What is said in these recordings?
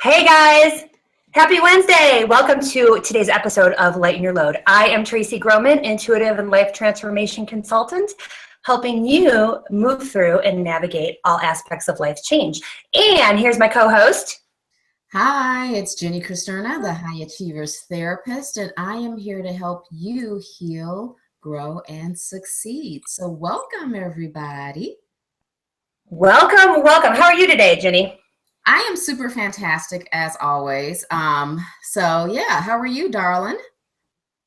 Hey guys, happy Wednesday. Welcome to today's episode of Lighten Your Load. I am Tracy Groman, intuitive and life transformation consultant, helping you move through and navigate all aspects of life change. And here's my co-host. Hi, it's Jinnie Christina, the High Achievers Therapist, and I am here to help you heal, grow, and succeed. So welcome, everybody. Welcome. How are you today, Jinnie? I am super fantastic as always. So yeah, how are you, darling?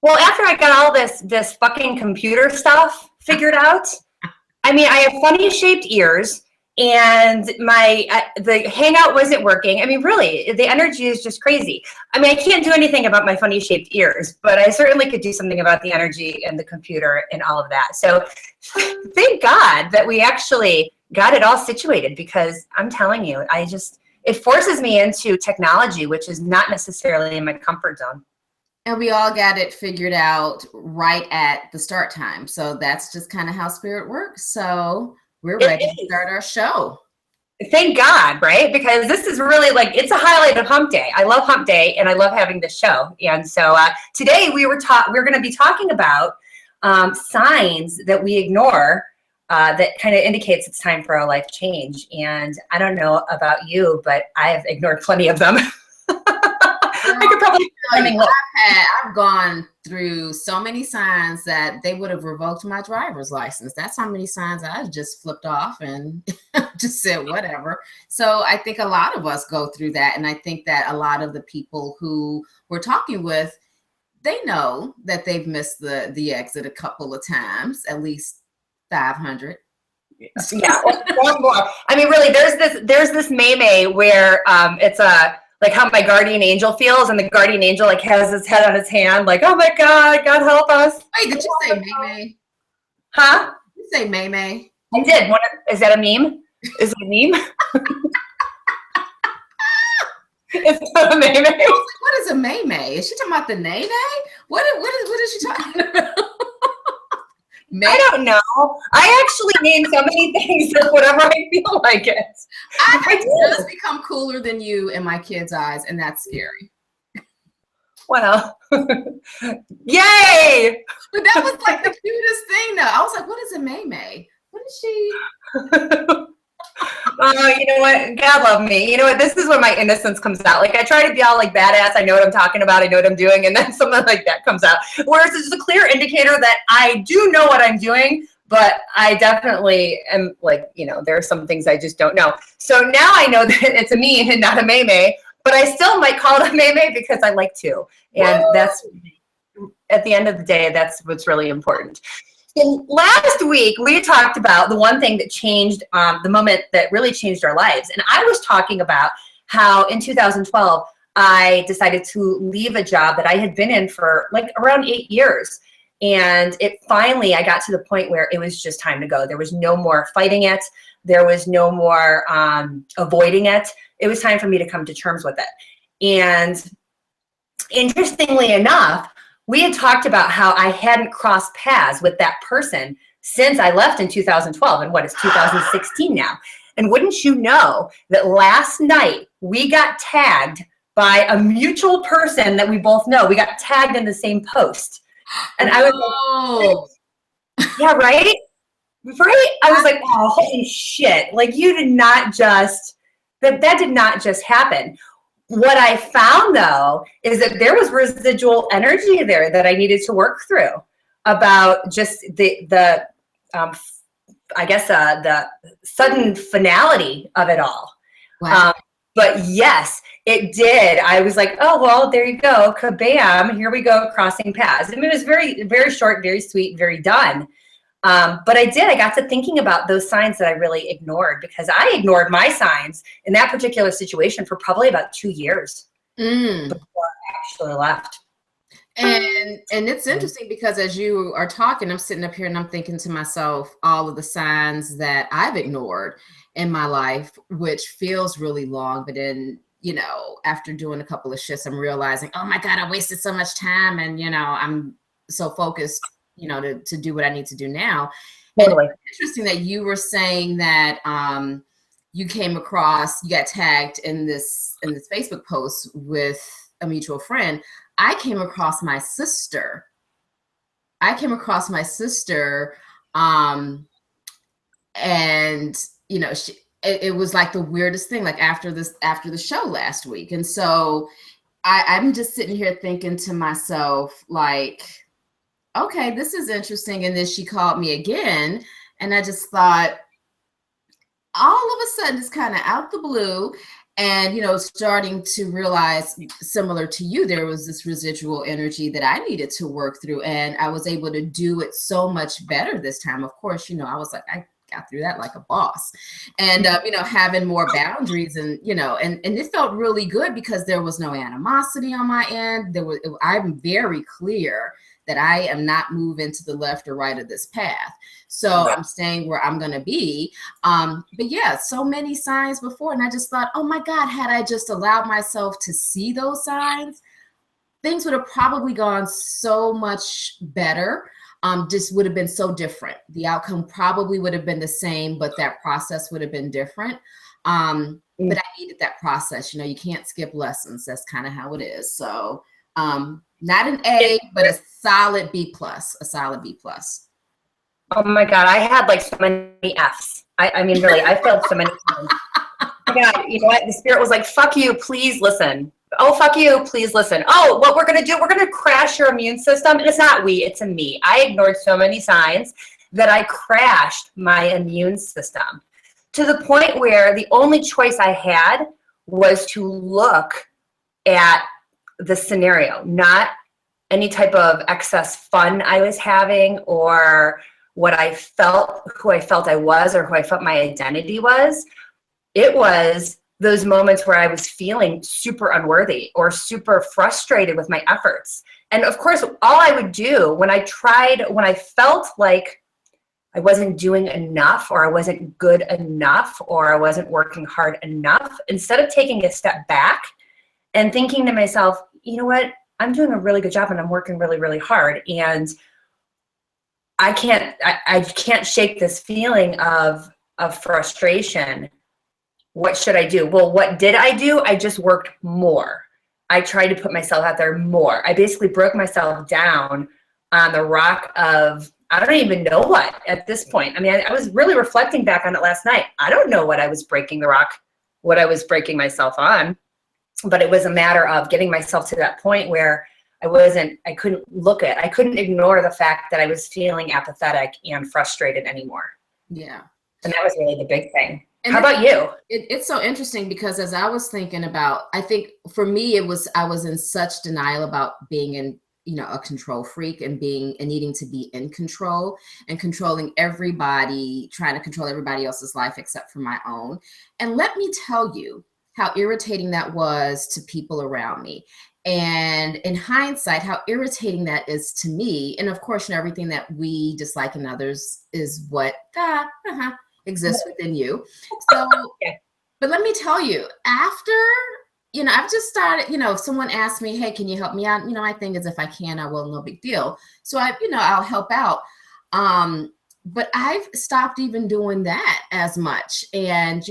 Well, after I got all this fucking computer stuff figured out, I have funny shaped ears and the Hangout wasn't working. Really, the energy is just crazy. I can't do anything about my funny shaped ears, but I certainly could do something about the energy and the computer and all of that. So thank God that we actually got it all situated, because I'm telling you, it forces me into technology, which is not necessarily in my comfort zone. And we all got it figured out right at the start time. So that's just kind of how spirit works. So we're ready to start our show. Thank God, right? Because this is really it's a highlight of Hump Day. I love Hump Day, and I love having this show. And so today we're going to be talking about signs that we ignore that kind of indicates it's time for a life change. And I don't know about you, but I've ignored plenty of them. I could probably I've gone through so many signs that they would have revoked my driver's license. That's how many signs I've just flipped off and just said whatever. So I think a lot of us go through that. And I think that a lot of the people who we're talking with, they know that they've missed the exit a couple of times, at least 500. Yeah, one more. Really, there's this meme where it's like how my guardian angel feels, and the guardian angel has his head on his hand, like, oh my God, God help us. Wait, did you say meme? Huh? Did you say meme? I did. Is that a meme? Is it a meme? It's not a meme. I was like, what is a meme? Is she talking about the nay? What is she talking about? I don't know. I actually name so many things as whatever I feel like it. I just become cooler than you in my kids' eyes, and that's scary. Well, yay! But that was like the cutest thing, though. I was like, what is a meme? What is she? Oh, you know what? God love me. You know what? This is when my innocence comes out. I try to be all badass. I know what I'm talking about. I know what I'm doing. And then something like that comes out. Whereas it's a clear indicator that I do know what I'm doing, but I definitely am there are some things I just don't know. So now I know that it's a meme and not a meme, but I still might call it a meme because I like to. And that's, at the end of the day, that's what's really important. And last week, we talked about the one thing that changed, the moment that really changed our lives. And I was talking about how in 2012, I decided to leave a job that I had been in for around 8 years. And I got to the point where it was just time to go. There was no more fighting it. There was no more avoiding it. It was time for me to come to terms with it. And interestingly enough, we had talked about how I hadn't crossed paths with that person since I left in 2012. And what is 2016 now? And wouldn't you know that last night we got tagged by a mutual person that we both know. We got tagged in the same post. And I was like, yeah, right? Right? I was like, oh, holy shit. You did not just, that did not just happen. What I found, though, is that there was residual energy there that I needed to work through about just the sudden finality of it all. Wow. But yes, it did. I was like, oh, well, there you go. Kabam. Here we go. Crossing paths. It was very, very short, very sweet, very done. But I got to thinking about those signs that I really ignored, because I ignored my signs in that particular situation for probably about 2 years before I actually left. And it's interesting because as you are talking, I'm sitting up here and I'm thinking to myself, all of the signs that I've ignored in my life, which feels really long. But then, after doing a couple of shifts, I'm realizing, oh my God, I wasted so much time. And, I'm so focused to do what I need to do now. Totally. And it's interesting that you were saying that you got tagged in this Facebook post with a mutual friend. I came across my sister. And it was like the weirdest thing, like after the show last week. And so I'm just sitting here thinking to myself, like, okay, this is interesting. And then she called me again, and I just thought, all of a sudden, it's kind of out the blue. And, starting to realize, similar to you, there was this residual energy that I needed to work through. And I was able to do it so much better this time. Of course, I was like, I got through that like a boss. And, having more boundaries and it felt really good because there was no animosity on my end. I'm very clear that I am not moving to the left or right of this path. So I'm staying where I'm going to be. But yeah, so many signs before. And I just thought, oh my God, had I just allowed myself to see those signs, things would have probably gone so much better. Just would have been so different. The outcome probably would have been the same, but that process would have been different. But I needed that process. You can't skip lessons. That's kind of how it is. So not an A, but a solid B+. Oh my God, I had like so many Fs. I mean, really, I failed so many times. Yeah, you know what? The spirit was like, fuck you, please listen. Oh, fuck you, please listen. Oh, what we're going to do, we're going to crash your immune system. And it's not we, it's a me. I ignored so many signs that I crashed my immune system to the point where the only choice I had was to look at the scenario, not any type of excess fun I was having or what I felt, who I felt I was, or who I felt my identity was. It was those moments where I was feeling super unworthy or super frustrated with my efforts. And of course, all I would do when I felt like I wasn't doing enough, or I wasn't good enough, or I wasn't working hard enough, instead of taking a step back and thinking to myself, you know what, I'm doing a really good job and I'm working really, really hard. And I can't shake this feeling of frustration. What should I do? Well, what did I do? I just worked more. I tried to put myself out there more. I basically broke myself down on the rock of, I don't even know what at this point. I mean, I was really reflecting back on it last night. I don't know what I was breaking the rock, what I was breaking myself on, but it was a matter of getting myself to that point where I couldn't ignore the fact that I was feeling apathetic and frustrated anymore. Yeah. And that was really the big thing. And how about you? It's so interesting because as I was thinking about, I think for me, I was in such denial about being in, a control freak and needing to be in control and controlling everybody, trying to control everybody else's life except for my own. And let me tell you how irritating that was to people around me. And in hindsight, how irritating that is to me. And of course, everything that we dislike in others is what exists within you. So, but let me tell you, after, I've just started, if someone asks me, hey, can you help me out? My thing is, if I can, I will, no big deal. So I'll help out. But I've stopped even doing that as much. And,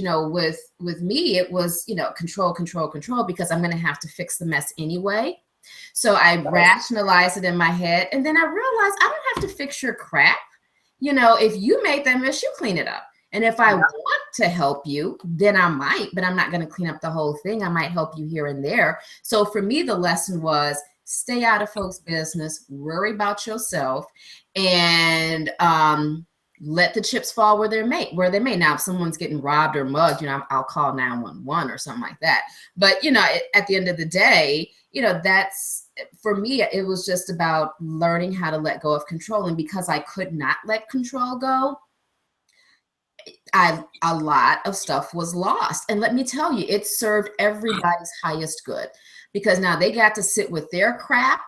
with me, it was, control, because I'm going to have to fix the mess anyway. So I rationalized it in my head. And then I realized I don't have to fix your crap. If you made that mess, you clean it up. And if I want to help you, then I might, but I'm not going to clean up the whole thing. I might help you here and there. So for me, the lesson was stay out of folks' business, worry about yourself, and let the chips fall where they may. Now, if someone's getting robbed or mugged, I'll call 911 or something like that. But, at the end of the day, that's, for me, it was just about learning how to let go of control. And because I could not let control go, a lot of stuff was lost. And let me tell you, it served everybody's highest good, because now they got to sit with their crap.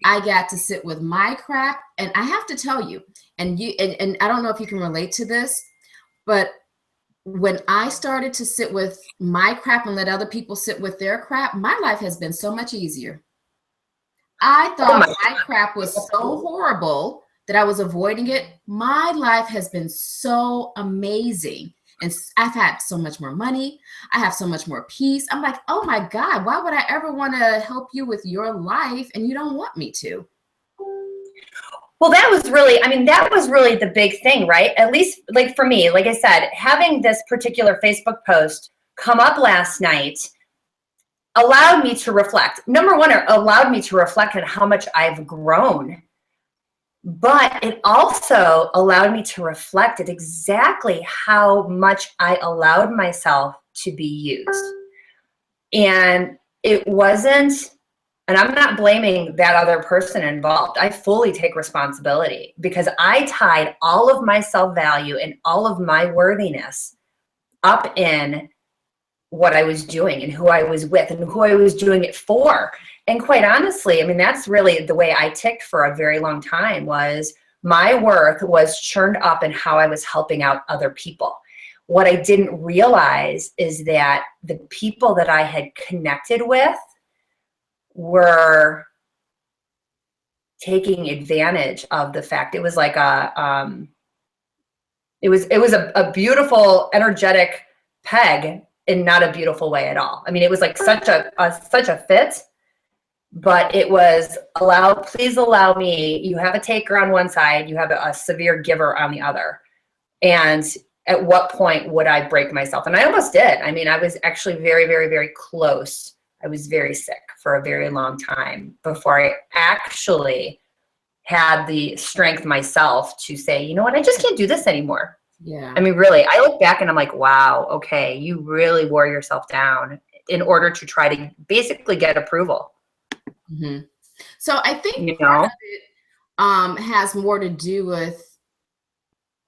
I got to sit with my crap. And I have to tell you, and I don't know if you can relate to this, but when I started to sit with my crap and let other people sit with their crap, my life has been so much easier. I thought my crap was so horrible that I was avoiding it. My life has been so amazing And I've had so much more money. I have so much more peace. I'm like, oh my God, why would I ever want to help you with your life and you don't want me to? Well, that was really, I mean, that was really the big thing, right? At least like for me, like I said, having this particular Facebook post come up last night allowed me to reflect. Number one, it allowed me to reflect on how much I've grown. But it also allowed me to reflect at exactly how much I allowed myself to be used. And it wasn't, and I'm not blaming that other person involved. I fully take responsibility because I tied all of my self-value and all of my worthiness up in what I was doing and who I was with and who I was doing it for. And quite honestly, I mean, that's really the way I ticked for a very long time, was my worth was churned up in how I was helping out other people. What I didn't realize is that the people that I had connected with were taking advantage of the fact. It was like it was a beautiful, energetic peg in not a beautiful way at all. I mean, it was like such a fit, but it was please allow me. You have a taker on one side, you have a severe giver on the other. And at what point would I break myself? And I almost did. I mean, I was actually very, very, very close. I was very sick for a very long time before I actually had the strength myself to say, you know what, I just can't do this anymore. Yeah. I mean, really, I look back and I'm like, wow, okay, you really wore yourself down in order to try to basically get approval. Mm-hmm. So I think you part know, of it has more to do with,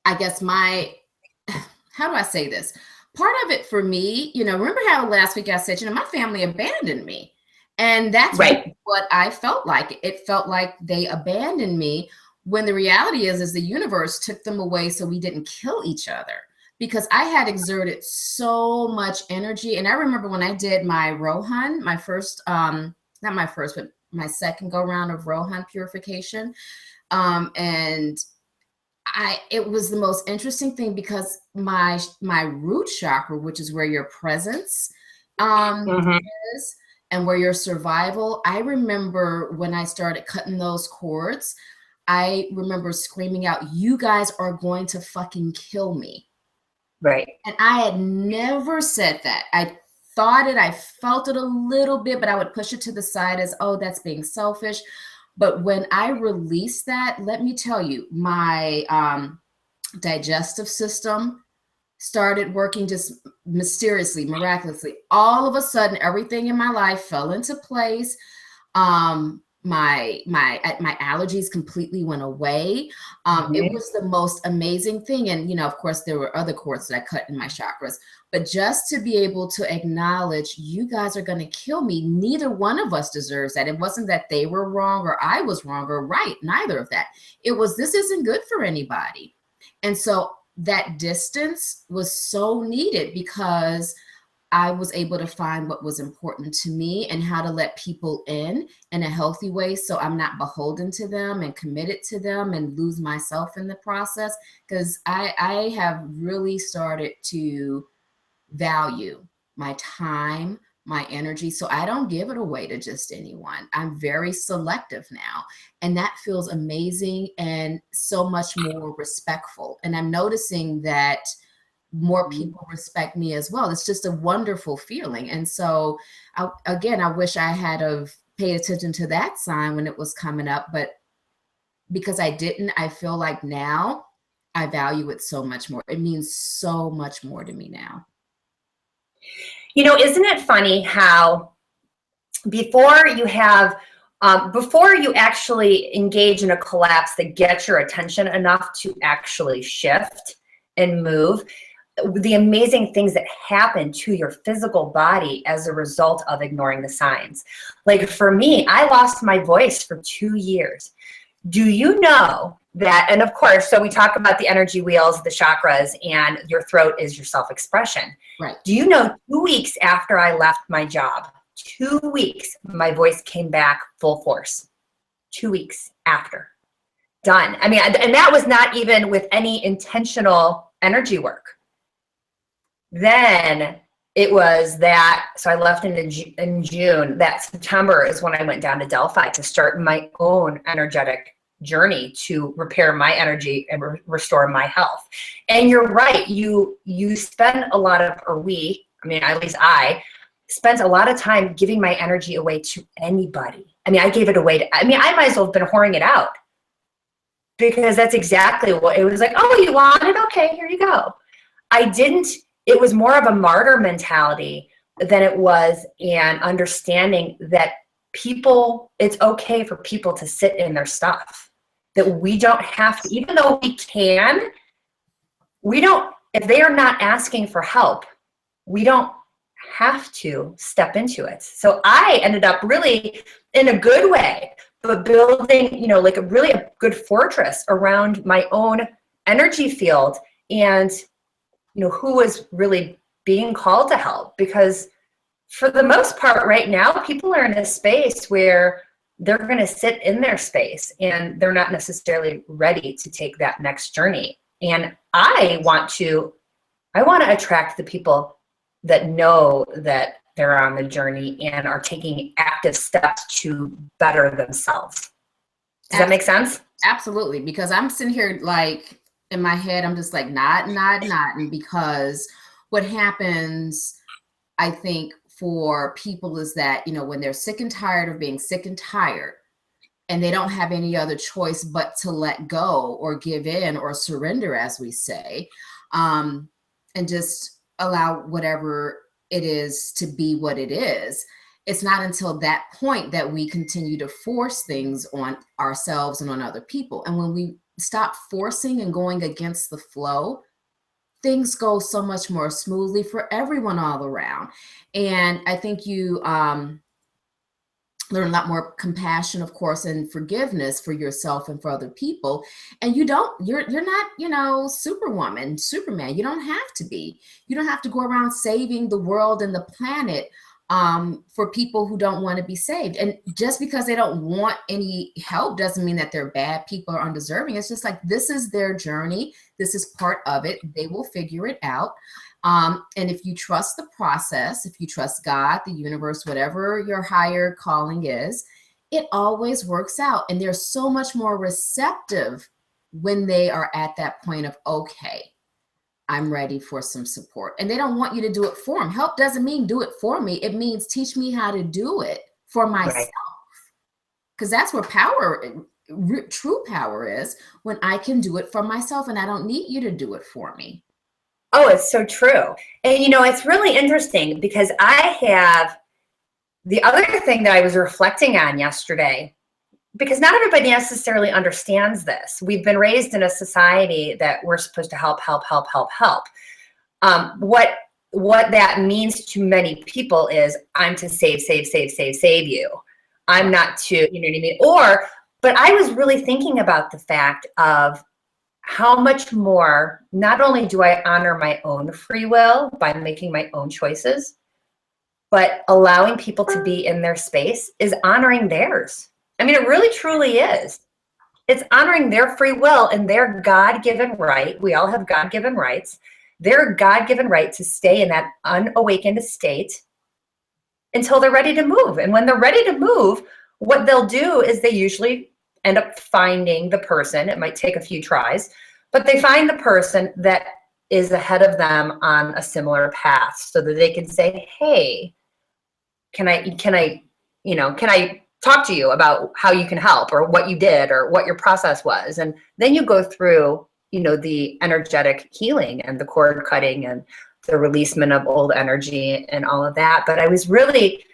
I guess, how do I say this? Part of it for me, remember how last week I said, my family abandoned me. And that's right. what I felt like. It felt like they abandoned me, when the reality is the universe took them away so we didn't kill each other, because I had exerted so much energy. And I remember when I did my Rohan, my first, not my first, but my second go round of Rohan purification. And it was the most interesting thing, because my root chakra, which is where your presence is and where your survival, I remember when I started cutting those cords, I remember screaming out, you guys are going to fucking kill me. Right. And I had never said that. I thought it, I felt it a little bit, but I would push it to the side as, oh, that's being selfish. But when I released that, let me tell you, my digestive system started working just mysteriously, miraculously. All of a sudden, everything in my life fell into place. My allergies completely went away. It was the most amazing thing. And, of course, there were other cords that I cut in my chakras. But just to be able to acknowledge, you guys are going to kill me. Neither one of us deserves that. It wasn't that they were wrong or I was wrong or right. Neither of that. It was, this isn't good for anybody. And so that distance was so needed, because I was able to find what was important to me and how to let people in a healthy way, so I'm not beholden to them and committed to them and lose myself in the process. Because I have really started to value my time, my energy, so I don't give it away to just anyone. I'm very selective now, and that feels amazing and so much more respectful. And I'm noticing that more people respect me as well. It's just a wonderful feeling. And so I wish I had have paid attention to that sign when it was coming up, but because I didn't, I feel like now I value it so much more. It means so much more to me now. Isn't it funny how before you actually engage in a collapse that gets your attention enough to actually shift and move, the amazing things that happen to your physical body as a result of ignoring the signs. Like for me, I lost my voice for 2 years. Do you know that, and of course, so we talk about the energy wheels, the chakras, and your throat is your self-expression. Right. Do you know 2 weeks after I left my job, 2 weeks, my voice came back full force. 2 weeks after. Done. I mean, and that was not even with any intentional energy work. then it was that, so I left in June. That September is when I went down to Delphi to start my own energetic journey to repair my energy and restore my health. And you're right, you spend a lot of, or we, I mean, at least I spent a lot of time giving my energy away to anybody. I mean, I gave it away to, I mean, I might as well have been whoring it out, because that's exactly what it was like. Oh, you want it? Okay, here you go. I didn't, it was more of a martyr mentality than it was an understanding that people, it's okay for people to sit in their stuff, that we don't have to, even though we can, we don't, if they are not asking for help, we don't have to step into it. So I ended up really in a good way, but building, you know, like a good fortress around my own energy field, and, you know, who was really being called to help. Because for the most part right now, people are in a space where they're going to sit in their space and they're not necessarily ready to take that next journey. And I want to attract the people that know that they're on the journey and are taking active steps to better themselves. Does that make sense? Absolutely. Because I'm sitting here like in my head, I'm just like nodding, because what happens, I think, for people is that, you know, when they're sick and tired of being sick and tired, and they don't have any other choice but to let go or give in or surrender, as we say, and just allow whatever it is to be what it is. It's not until that point that we continue to force things on ourselves and on other people. And when we stop forcing and going against the flow, things go so much more smoothly for everyone all around. And I think you learn a lot more compassion, of course, and forgiveness for yourself and for other people. And you're not, you know, Superwoman, Superman. You don't have to be. You don't have to go around saving the world and the planet for people who don't want to be saved. And just because they don't want any help doesn't mean that they're bad people or undeserving. It's just like, this is their journey. This is part of it. They will figure it out. And if you trust the process, if you trust God, the universe, whatever your higher calling is, it always works out. And they're so much more receptive when they are at that point of, okay, I'm ready for some support. And they don't want you to do it for them. Help doesn't mean do it for me. It means teach me how to do it for myself. Because that's where power, true power is, when I can do it for myself and I don't need you to do it for me. Oh, it's so true. And, you know, it's really interesting because I have the other thing that I was reflecting on yesterday, because not everybody necessarily understands this. We've been raised in a society that we're supposed to help. What that means to many people is I'm to save you. I'm not to, you know what I mean? But I was really thinking about the fact of how much more, not only do I honor my own free will by making my own choices, but allowing people to be in their space is honoring theirs. I mean, it really truly is. It's honoring their free will and their God-given right. We all have God-given rights. Their God-given right to stay in that unawakened state until they're ready to move. And when they're ready to move, what they'll do is they usually end up finding the person. It might take a few tries, but they find the person that is ahead of them on a similar path so that they can say, hey, can I talk to you about how you can help or what you did or what your process was? And then you go through, you know, the energetic healing and the cord cutting and the releasement of old energy and all of that. But I was really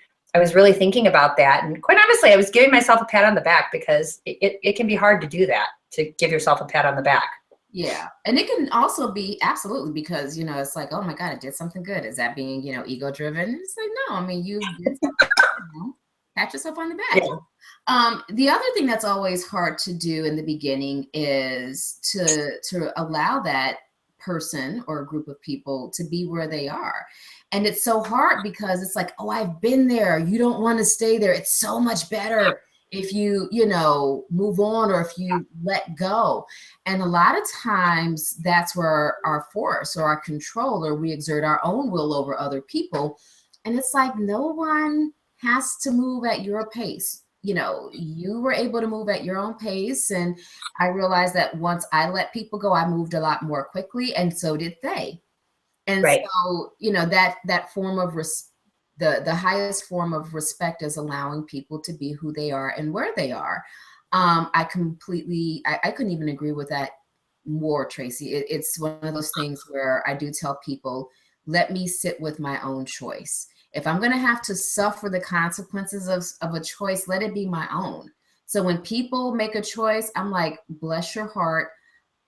thinking about that. And quite honestly, I was giving myself a pat on the back because it can be hard to do that, to give yourself a pat on the back. Yeah. And it can also be absolutely because, you know, it's like, oh my God, I did something good. Is that being, you know, ego driven? It's like, no, I mean, you did something, you know, pat yourself on the back. Yeah. The other thing that's always hard to do in the beginning is to allow that person or a group of people to be where they are. And it's so hard because it's like, oh, I've been there. You don't want to stay there. It's so much better if you, you know, move on, or if you let go. And a lot of times that's where our force or our control, or we exert our own will over other people. And it's like, no one has to move at your pace. You know, you were able to move at your own pace. And I realized that once I let people go, I moved a lot more quickly, and so did they. And Right. so, you know, that form of the highest form of respect is allowing people to be who they are and where they are. I couldn't even agree with that more, Tracy. It's one of those things where I do tell people, let me sit with my own choice. If I'm going to have to suffer the consequences of a choice, let it be my own. So when people make a choice, I'm like, bless your heart.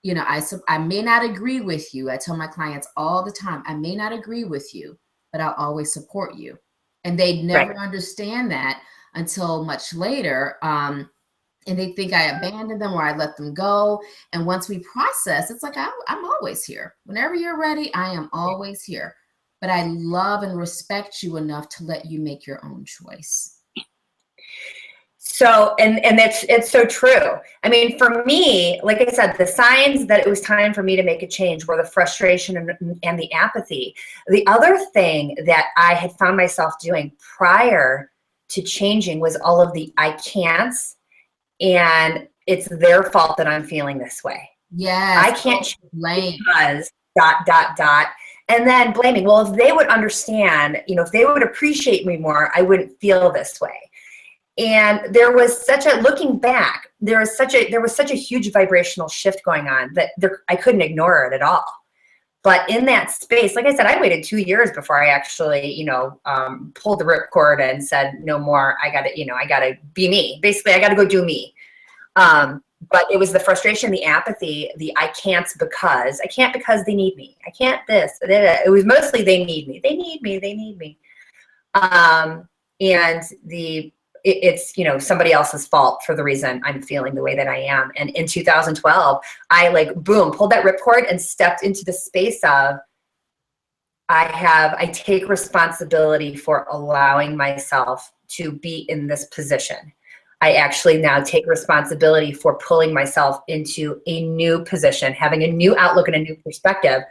You know, I may not agree with you. I tell my clients all the time, I may not agree with you, but I'll always support you. And they never Right. understand that until much later. And they think I abandoned them or I let them go. And once we process, it's like, I'm always here. Whenever you're ready, I am always here. But I love and respect you enough to let you make your own choice. So, and it's so true. I mean, for me, like I said, the signs that it was time for me to make a change were the frustration and the apathy. The other thing that I had found myself doing prior to changing was all of the I can'ts, and it's their fault that I'm feeling this way. Yes. I can't change blame. because ... And then blaming. Well, if they would understand, you know, if they would appreciate me more, I wouldn't feel this way. And there was such a, looking back, there was such a huge vibrational shift going on that I couldn't ignore it at all. But in that space, like I said, I waited 2 years before I actually, you know, pulled the ripcord and said, no more. I got to, you know, I got to be me. Basically, I got to go do me. But it was the frustration, the apathy, the I can't because they need me. I can't this. It was mostly they need me. They need me. They need me. And it's, you know, somebody else's fault for the reason I'm feeling the way that I am. And in 2012, I like, boom, pulled that ripcord and stepped into the space of, I take responsibility for allowing myself to be in this position. I actually now take responsibility for pulling myself into a new position, having a new outlook and a new perspective,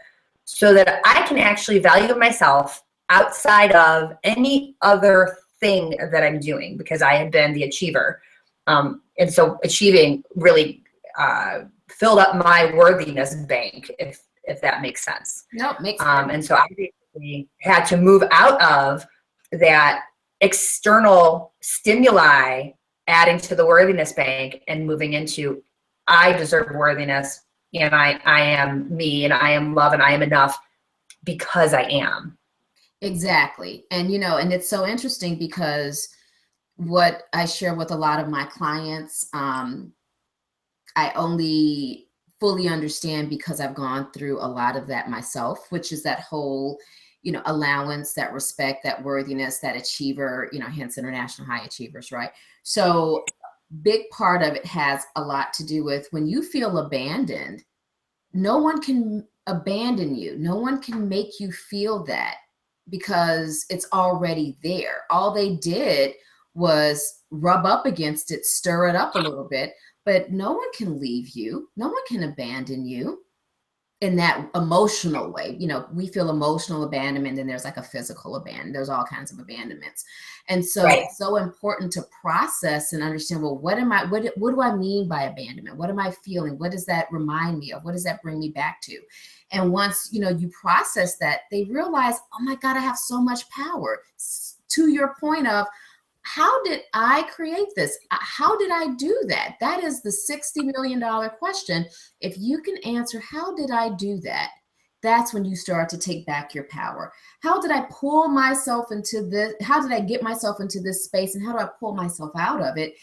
so that I can actually value myself outside of any other thing that I'm doing, because I had been the achiever. And so achieving really filled up my worthiness bank, if that makes sense. Nope, makes sense. And so I basically had to move out of that external stimuli, adding to the worthiness bank, and moving into, I deserve worthiness, and I am me, and I am love, and I am enough because I am. Exactly. And, you know, and it's so interesting because what I share with a lot of my clients, I only fully understand because I've gone through a lot of that myself, which is that whole, you know, allowance, that respect, that worthiness, that achiever, you know, hence international high achievers, right? So big part of it has a lot to do with when you feel abandoned, no one can abandon you. No one can make you feel that because it's already there. All they did was rub up against it, stir it up a little bit, but no one can leave you. No one can abandon you in that emotional way. You know, we feel emotional abandonment, and there's like a physical abandonment. There's all kinds of abandonments. And so Right. It's so important to process and understand, well, what do I mean by abandonment? What am I feeling? What does that remind me of? What does that bring me back to? And once, you know, you process that, they realize, oh my God, I have so much power. To your point of, how did I create this? How did I do that? That is the $60 million question. If you can answer, how did I do that? That's when you start to take back your power. How did I pull myself into this? How did I get myself into this space? And how do I pull myself out of it?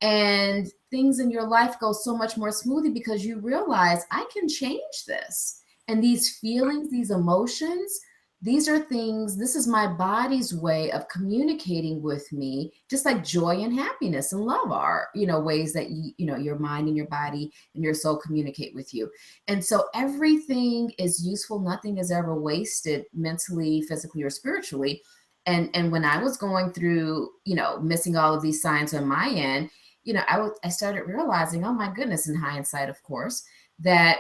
And things in your life go so much more smoothly because you realize, I can change this. And these feelings, these emotions, these are things, this is my body's way of communicating with me, just like joy and happiness and love are, you know, ways that you know, your mind and your body and your soul communicate with you. And so everything is useful. Nothing is ever wasted mentally, physically, or spiritually. And when I was going through, you know, missing all of these signs on my end, I started realizing, oh my goodness, in hindsight, of course, that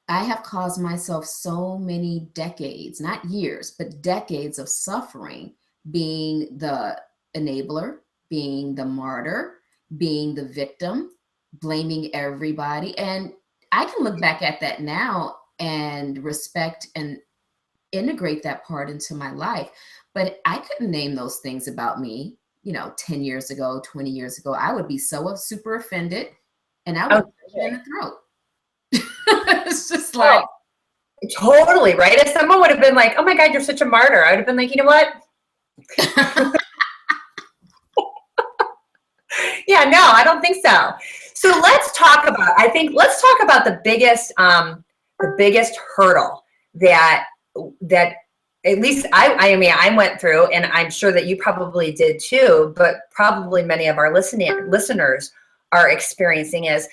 I have caused myself so many decades, not years, but decades of suffering, being the enabler, being the martyr, being the victim, blaming everybody. And I can look back at that now and respect and integrate that part into my life. But I couldn't name those things about me, 10 years ago, 20 years ago. I would be so super offended and I would punch you in the throat. It's just like, totally, right? If someone would have been like, oh my God, you're such a martyr, I would have been like, you know what? Yeah, no, I don't think so. So let's talk about the biggest hurdle that at least I went through, and I'm sure that you probably did too, but probably many of our listeners are experiencing is,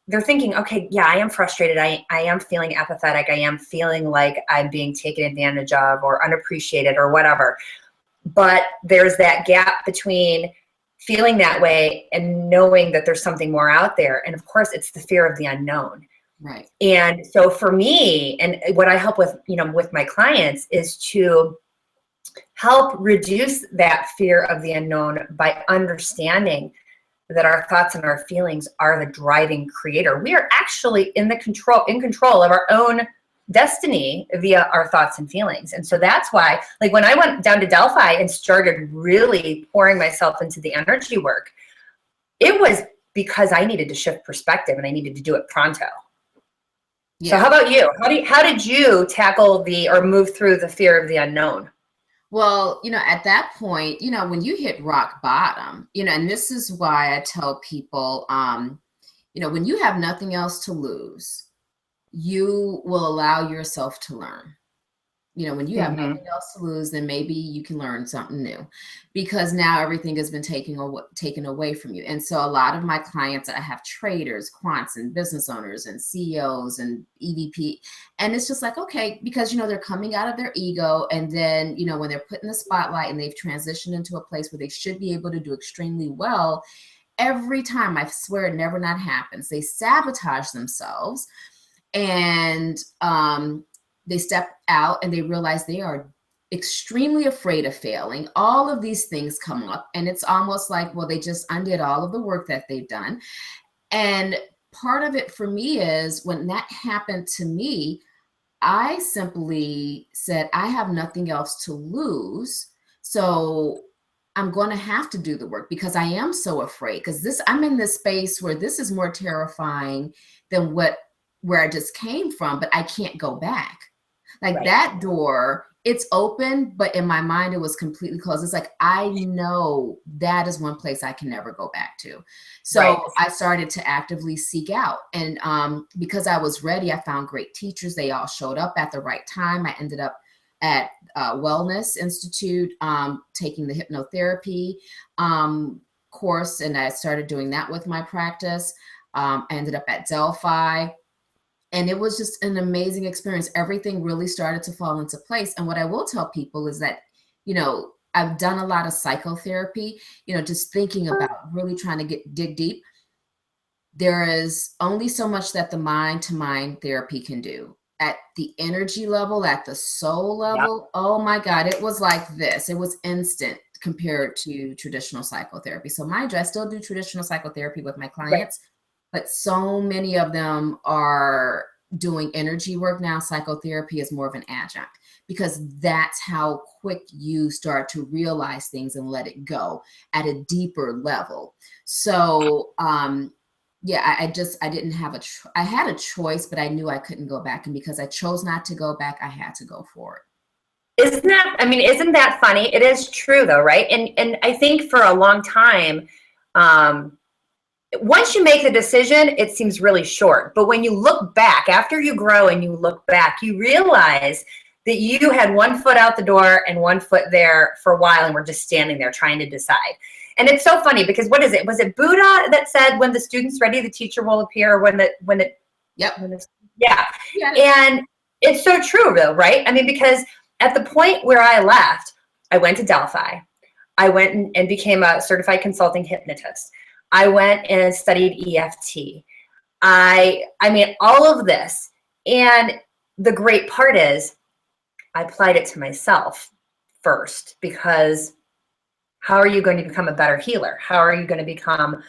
they're thinking, okay, yeah, I am frustrated. I am feeling apathetic. I am feeling like I'm being taken advantage of or unappreciated or whatever. But there's that gap between feeling that way and knowing that there's something more out there. And of course, it's the fear of the unknown. Right. And so for me, and what I help with, with my clients is to help reduce that fear of the unknown by understanding that our thoughts and our feelings are the driving creator. We are actually in control of our own destiny via our thoughts and feelings. And so that's why, like when I went down to Delphi and started really pouring myself into the energy work, it was because I needed to shift perspective and I needed to do it pronto. Yeah. So how about you? How did you tackle or move through the fear of the unknown? Well, at that point, when you hit rock bottom, and this is why I tell people, when you have nothing else to lose, you will allow yourself to learn. When you have nothing else to lose, then maybe you can learn something new, because now everything has been taken away from you. And so a lot of my clients, I have traders, quants, and business owners, and CEOs, and EVP. And it's just like, okay, because, they're coming out of their ego. And then, when they're put in the spotlight and they've transitioned into a place where they should be able to do extremely well, every time, I swear it never not happens, they sabotage themselves. And, they step out and they realize they are extremely afraid of failing. All of these things come up, and it's almost like, well, they just undid all of the work that they've done. And part of it for me is when that happened to me, I simply said, I have nothing else to lose. So I'm going to have to do the work because I am so afraid, because I'm in this space where this is more terrifying than where I just came from, but I can't go back. Like that door, it's open, but in my mind, it was completely closed. It's like, I know that is one place I can never go back to. So I started to actively seek out. And because I was ready, I found great teachers. They all showed up at the right time. I ended up at Wellness Institute, taking the hypnotherapy course, and I started doing that with my practice. I ended up at Delphi. And it was just an amazing experience. Everything really started to fall into place. And what I will tell people is that, I've done a lot of psychotherapy, just thinking about really trying to dig deep. There is only so much that the mind-to-mind therapy can do. At the energy level, at the soul level, oh my God, it was like this. It was instant compared to traditional psychotherapy. So mind you, I still do traditional psychotherapy with my clients. But so many of them are doing energy work now. Psychotherapy is more of an adjunct, because that's how quick you start to realize things and let it go at a deeper level. So, I didn't have I had a choice, but I knew I couldn't go back. And because I chose not to go back, I had to go for it. Isn't that funny? It is true though, right? And I think for a long time, once you make the decision, it seems really short. But when you look back, after you grow and you look back, you realize that you had one foot out the door and one foot there for a while, and we're just standing there trying to decide. And it's so funny because what is it? Was it Buddha that said, when the student's ready, the teacher will appear? Yeah. And it's so true though, right? Because at the point where I left, I went to Delphi. I went and became a certified consulting hypnotist. I went and studied EFT. I mean, all of this. And the great part is I applied it to myself first, because how are you going to become a better healer? How are you going to become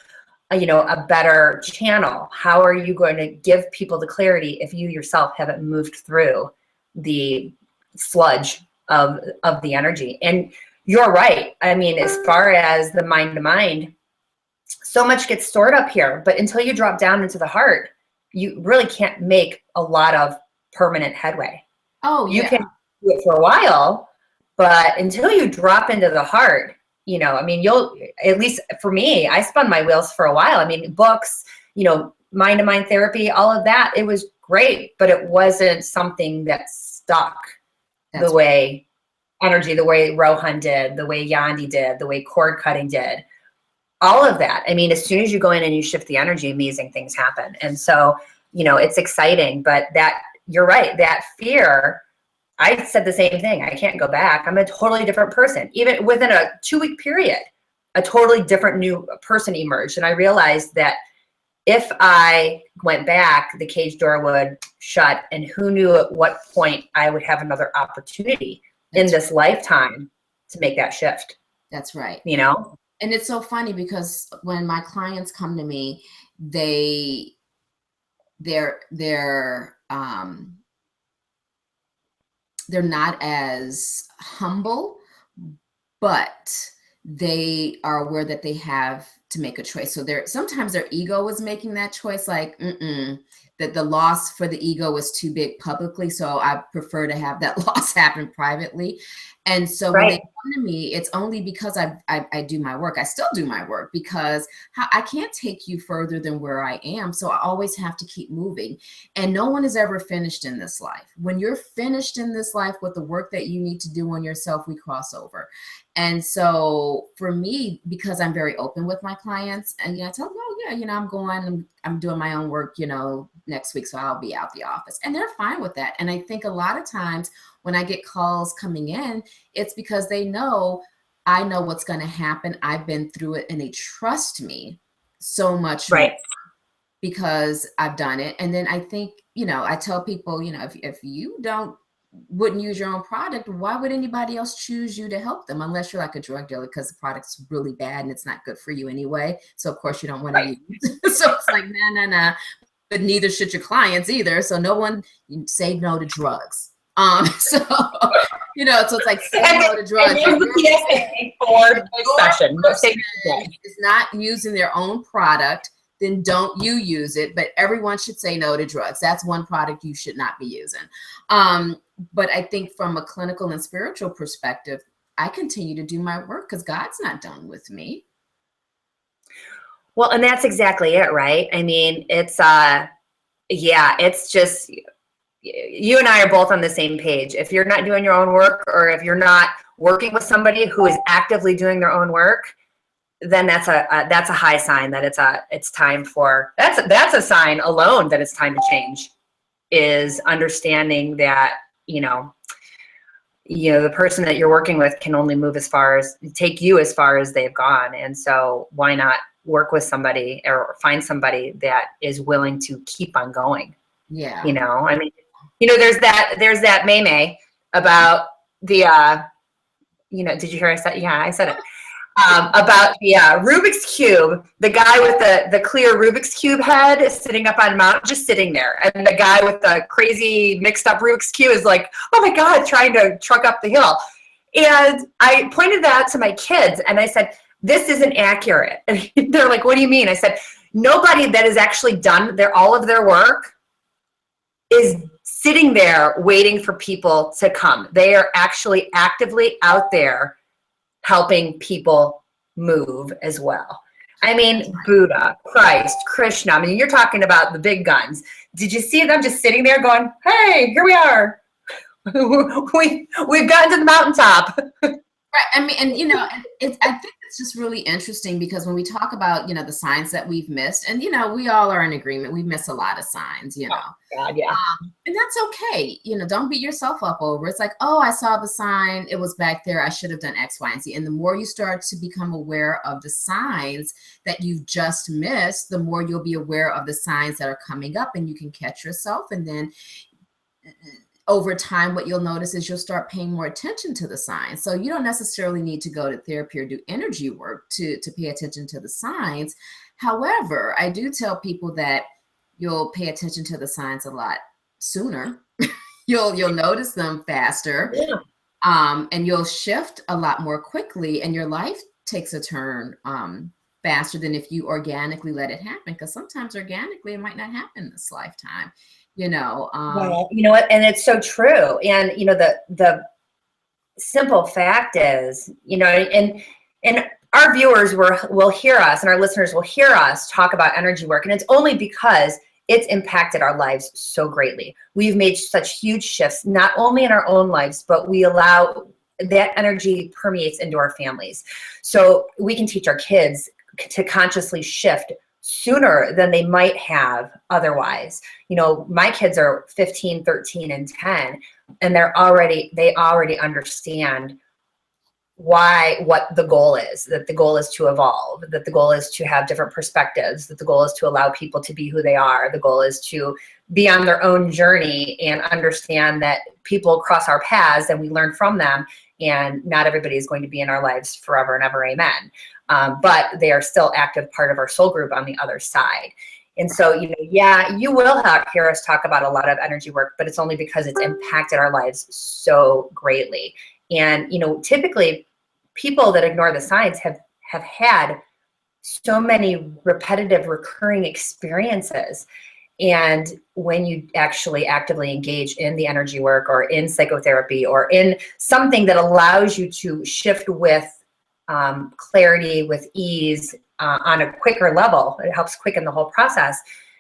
a better channel? How are you going to give people the clarity if you yourself haven't moved through the sludge of the energy? And you're right. I mean, as far as the mind to mind, so much gets stored up here, but until you drop down into the heart, you really can't make a lot of permanent headway. Oh, You yeah. can do it for a while, but until you drop into the heart, I mean, at least for me, I spun my wheels for a while. I mean, books, mind to mind therapy, all of that, it was great, but it wasn't something that stuck the way energy, the way Rohan did, the way Yandi did, the way cord cutting did. All of that. I mean, as soon as you go in and you shift the energy, amazing things happen. And so, it's exciting, but you're right, that fear, I said the same thing. I can't go back. I'm a totally different person. Even within a 2-week period, a totally different new person emerged. And I realized that if I went back, the cage door would shut, and who knew at what point I would have another opportunity in this lifetime to make that shift. That's right. And it's so funny because when my clients come to me, they're not as humble, but they are aware that they have to make a choice. So sometimes their ego is making that choice, like, that the loss for the ego is too big publicly. So I prefer to have that loss happen privately. And so when they come to me, it's only because I do my work. I still do my work because I can't take you further than where I am. So I always have to keep moving. And no one is ever finished in this life. When you're finished in this life with the work that you need to do on yourself, we cross over. And so for me, because I'm very open with my clients, and I tell them, oh yeah, I'm going, I'm doing my own work, next week, so I'll be out the office. And they're fine with that. And I think a lot of times when I get calls coming in, it's because they know I know what's going to happen. I've been through it, and they trust me so much more because I've done it. And then I think, I tell people, if you wouldn't use your own product, why would anybody else choose you to help them, unless you're like a drug dealer, because the product's really bad and it's not good for you anyway. So of course you don't want to use it. So it's like, nah. But neither should your clients either. So no one, say no to drugs. So it's like, say no to drugs. Is not using their own product, then don't you use it. But everyone should say no to drugs. That's one product you should not be using. But I think from a clinical and spiritual perspective, I continue to do my work because God's not done with me. Well, and that's exactly it, right? I mean, it's just, you and I are both on the same page. If you're not doing your own work, or if you're not working with somebody who is actively doing their own work, then that's a high sign that it's time for, that's a sign alone that it's time to change, is understanding that, the person that you're working with can only take you as far as they've gone. And so why not work with somebody or find somebody that is willing to keep on going? Yeah. I mean, there's that meme about the, did you hear I said, yeah, I said it. About the Rubik's Cube, the guy with the clear Rubik's Cube head is sitting up on a mountain, just sitting there. And the guy with the crazy mixed up Rubik's Cube is like, oh my God, trying to truck up the hill. And I pointed that out to my kids and I said, this isn't accurate. And they're like, what do you mean? I said, nobody that has actually done all of their work is sitting there waiting for people to come. They are actually actively out there helping people move as well. I mean, Buddha, Christ, Krishna. I mean, you're talking about the big guns. Did you see them just sitting there going, hey, here we are. We've gotten to the mountaintop. Right. I mean, and I think it's just really interesting because when we talk about, the signs that we've missed, and, we all are in agreement. We miss a lot of signs, Oh, God, yeah. and that's okay. Don't beat yourself up over it. It's like, oh, I saw the sign. It was back there. I should have done X, Y, and Z. And the more you start to become aware of the signs that you've just missed, the more you'll be aware of the signs that are coming up, and you can catch yourself. And then over time, what you'll notice is you'll start paying more attention to the signs. So you don't necessarily need to go to therapy or do energy work to pay attention to the signs. However, I do tell people that you'll pay attention to the signs a lot sooner. You'll notice them faster, and you'll shift a lot more quickly, and your life takes a turn faster than if you organically let it happen. Because sometimes organically it might not happen this lifetime. Well, you know what? And it's so true. And, the simple fact is, and our viewers will hear us, and our listeners will hear us talk about energy work. And it's only because it's impacted our lives so greatly. We've made such huge shifts, not only in our own lives, but we allow that energy permeates into our families. So we can teach our kids to consciously shift sooner than they might have otherwise. My kids are 15, 13, and 10, and they already understand what the goal is, that the goal is to evolve, that the goal is to have different perspectives, that the goal is to allow people to be who they are. The goal is to be on their own journey and understand that people cross our paths and we learn from them, and not everybody is going to be in our lives forever and ever. Amen. But they are still active part of our soul group on the other side. And so, you will hear us talk about a lot of energy work, but it's only because it's impacted our lives so greatly. And, typically people that ignore the signs have had so many repetitive, recurring experiences. And when you actually actively engage in the energy work or in psychotherapy or in something that allows you to shift with clarity, with ease, on a quicker level, it helps quicken the whole process.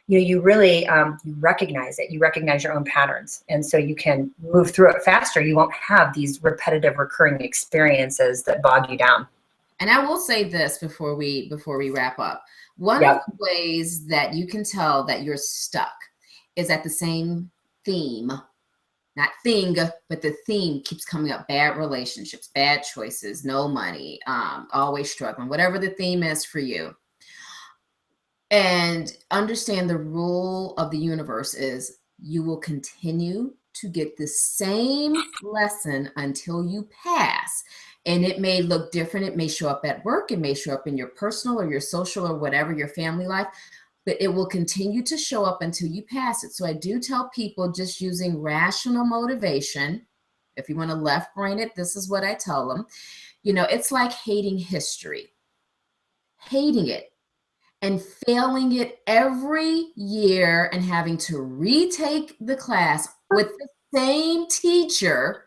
You really you recognize it. You recognize your own patterns, and so you can move through it faster. You won't have these repetitive, recurring experiences that bog you down. And I will say this before we wrap up. One of the ways that you can tell that you're stuck is that the same theme, not thing, but the theme keeps coming up: bad relationships, bad choices, no money, always struggling, whatever the theme is for you. And understand the rule of the universe is you will continue to get the same lesson until you pass. And it may look different. It may show up at work. It may show up in your personal or your social or whatever, your family life, but it will continue to show up until you pass it. So I do tell people, just using rational motivation, if you want to left brain it, this is what I tell them. It's like hating history, hating it and failing it every year and having to retake the class with the same teacher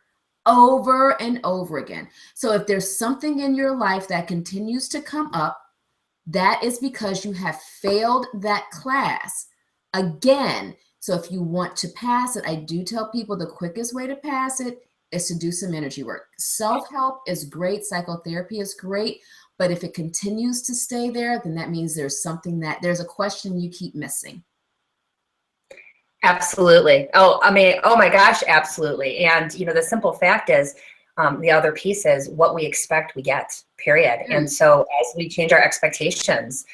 over and over again. So if there's something in your life that continues to come up, that is because you have failed that class again. So if you want to pass it, I do tell people the quickest way to pass it is to do some energy work. Self-help is great. Psychotherapy is great. But if it continues to stay there, then that means there's a question you keep missing. Absolutely. Oh my gosh, absolutely. And, the simple fact is, the other piece is what we expect, we get, period. Mm. And so as we change our expectations,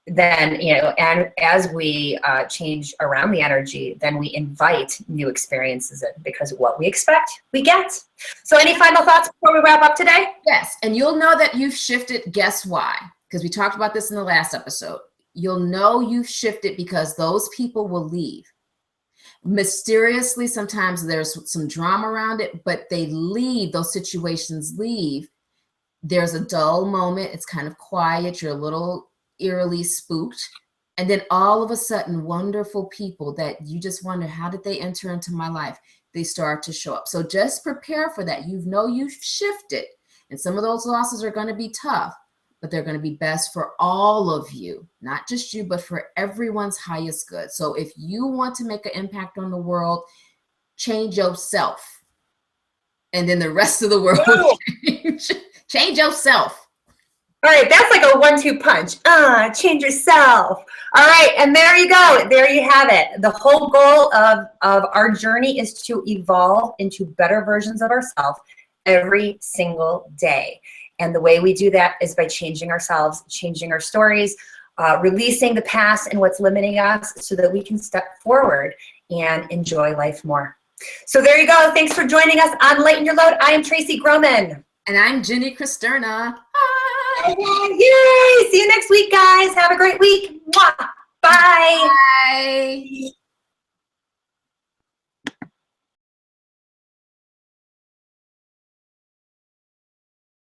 then, and as we change around the energy, then we invite new experiences in, because what we expect, we get. So any final thoughts before we wrap up today? Yes. And you'll know that you've shifted. Guess why? Because we talked about this in the last episode. You'll know you've shifted because those people will leave. Mysteriously, sometimes there's some drama around it, but they leave. Those situations leave. There's a dull moment. It's kind of quiet. You're a little eerily spooked, and then all of a sudden, wonderful people that you just wonder, how did they enter into my life? They start to show up. So just prepare for that. You've shifted, and some of those losses are going to be tough, but they're going to be best for all of you, not just you, but for everyone's highest good. So if you want to make an impact on the world, change yourself, and then the rest of the world will change. Change yourself. All right, that's like a 1-2 punch. Change yourself. All right, and there you go. There you have it. The whole goal of our journey is to evolve into better versions of ourselves every single day. And the way we do that is by changing ourselves, changing our stories, releasing the past and what's limiting us so that we can step forward and enjoy life more. So there you go. Thanks for joining us on Lighten Your Load. I am Tracy Groman. And I'm Jinnie Cristerna. Yay! See you next week, guys. Have a great week. Mwah. Bye. Bye.